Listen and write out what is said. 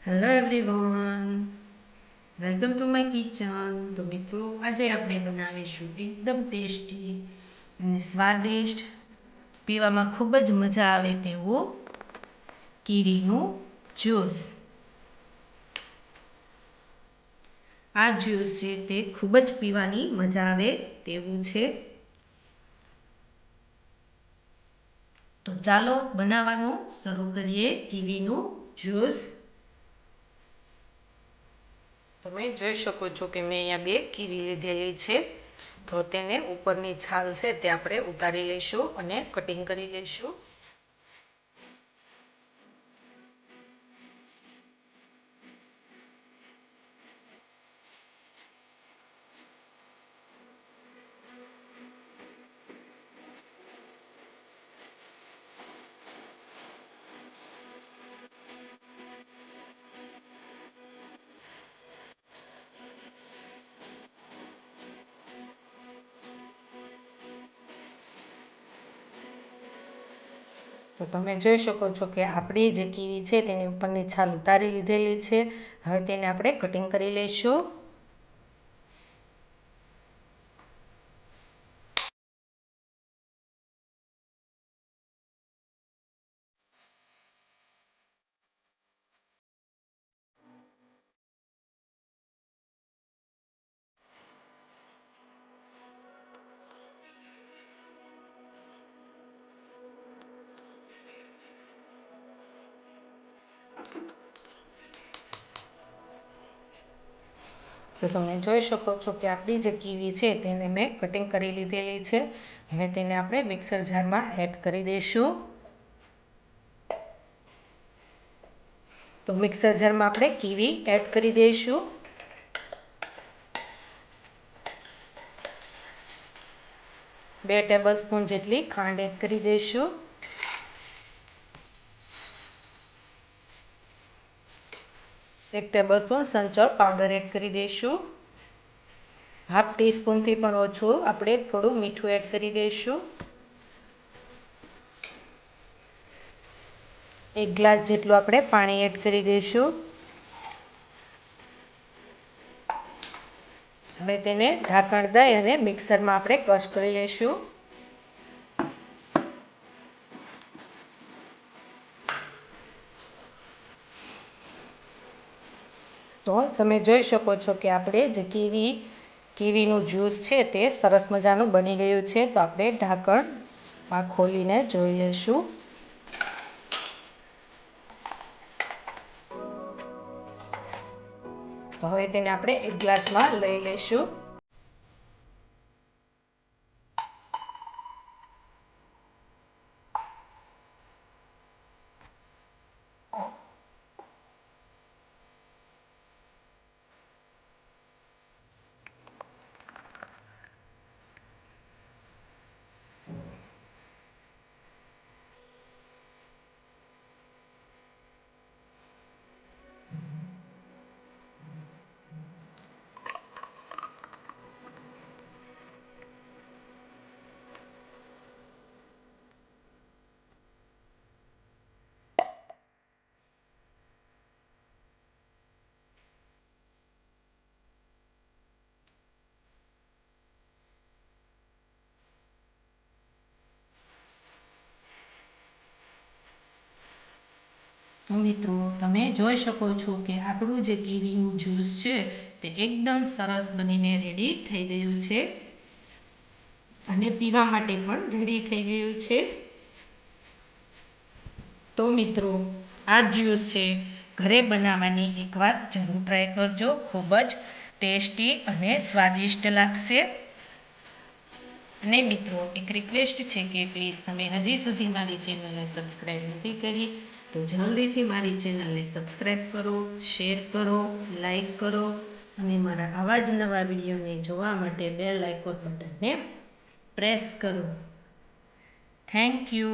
Hello everyone, welcome to my kitchen. તો મિત્રો, આજે આપણે બનાવીશું એકદમ ટેસ્ટી અને સ્વાદિષ્ટ, પીવામાં ખૂબ જ મજા આવે તેવું કીવીનું જ્યુસ. આ જ્યુસ છે તે ખૂબ જ પીવાની મજા આવે તેવું છે. તો ચાલો બનાવવાનું શરૂ કરીએ કીવીનું જ્યુસ. તમે જોઈ શકો છો કે મેં અહીંયા 2 કીવી લીધેલી છે. તો તેને ઉપરની છાલ છે તે આપણે ઉતારી લઈશું અને કટિંગ કરી લઈશું. તો તમે જોઈ શકો છો કે આપણી જે કીવી છે તેની ઉપરની છાલ ઉતારી લીધેલી છે. હવે તેને આપણે કટિંગ કરી લઈશું. તો તમે જોઈ શકો છો કે આપણી જે કીવી છે તેને મેં કટિંગ કરી લીધેલી છે. હવે તેને આપણે મિક્સર જારમાં એડ કરી દઈશું. તો મિક્સર જારમાં આપણે કીવી એડ કરી દઈશું. બે ટેબલ સ્પૂન જેટલી ખાંડ એડ કરી દઈશું. 1 ટેબલસ્પૂન સંચળ પાવડર એડ કરી દઈશું. હાફ ટીસ્પૂનથી પણ ઓછું આપણે થોડું મીઠું એડ કરી દઈશું. 1 ગ્લાસ જેટલું આપણે પાણી એડ કરી દઈશું. હવે તેને ઢાંકણ દઈ અને મિક્સરમાં આપણે ક્રશ કરી લઈશું. તો તમે જોઈ શકો છો કે આપણે જે કીવીનું જ્યુસ છે તે સરસ મજાનું બની ગયું છે. તો આપણે ઢાંકણ ખોલીને જોઈ લઈશું. તો હવે તેને આપણે 1 ગ્લાસમાં લઈ લઈશું. તો મિત્રો, તમે જોઈ શકો છો કે આપણું જે કીવીનું જ્યુસ છે તે એકદમ સરસ બનીને રેડી થઈ ગયું છે અને પીવા માટે પણ રેડી થઈ ગયું છે. તો મિત્રો, આ જ્યુસ છે ઘરે બનાવવાની એકવાર જરૂર ટ્રાય કરજો. ખૂબ જ ટેસ્ટી અને સ્વાદિષ્ટ લાગશે. અને મિત્રો, એક રિક્વેસ્ટ છે કે પ્લીઝ તમે હજી સુધી મારી ચેનલને સબસ્ક્રાઈબ નથી કરી તો જલ્દીથી મારી ચેનલને સબસ્ક્રાઈબ કરો, શેર કરો, લાઈક કરો અને મારા આવા જ નવા વિડીયોને જોવા માટે બેલ આઇકોન બટનને પ્રેસ કરો. Thank you.